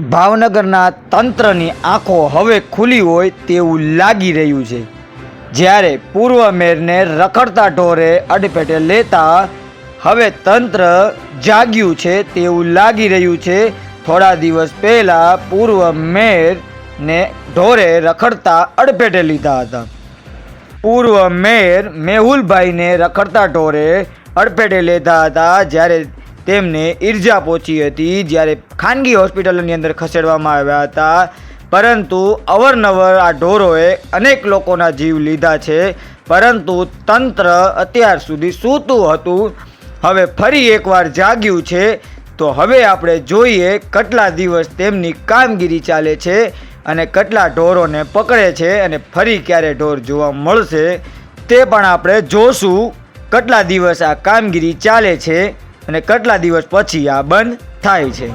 ભાવનગરના તંત્રની આંખો હવે ખુલી હોય તેવું લાગી રહ્યું છે, જ્યારે પૂર્વ મેયરને રખડતા ઢોરે અડફેટે લેતા હવે તંત્ર જાગ્યું છે તેવું લાગી રહ્યું છે। થોડા દિવસ પહેલાં પૂર્વ મેયરને ઢોરે રખડતા અડફેટે લીધા હતા। પૂર્વ મેયર મેહુલભાઈને રખડતા ઢોરે અડફેટે લેતા હતા, જ્યારે તેમને ઈજા પહોંચી હતી, જ્યારે ખાનગી હોસ્પિટલની અંદર ખસેડવામાં આવ્યા હતા। પરંતુ અવારનવાર આ ઢોરોએ અનેક લોકોના જીવ લીધા છે, પરંતુ તંત્ર અત્યાર સુધી સૂતું હતું, હવે ફરી એકવાર જાગ્યું છે। તો હવે આપણે જોઈએ કેટલા દિવસ તેમની કામગીરી ચાલે છે અને કેટલા ઢોરોને પકડે છે અને ફરી ક્યારે ઢોર જોવા મળશે તે પણ આપણે જોશું। કેટલા દિવસ આ કામગીરી ચાલે છે અને કેટલા દિવસ પછી આ બંધ થાય છે।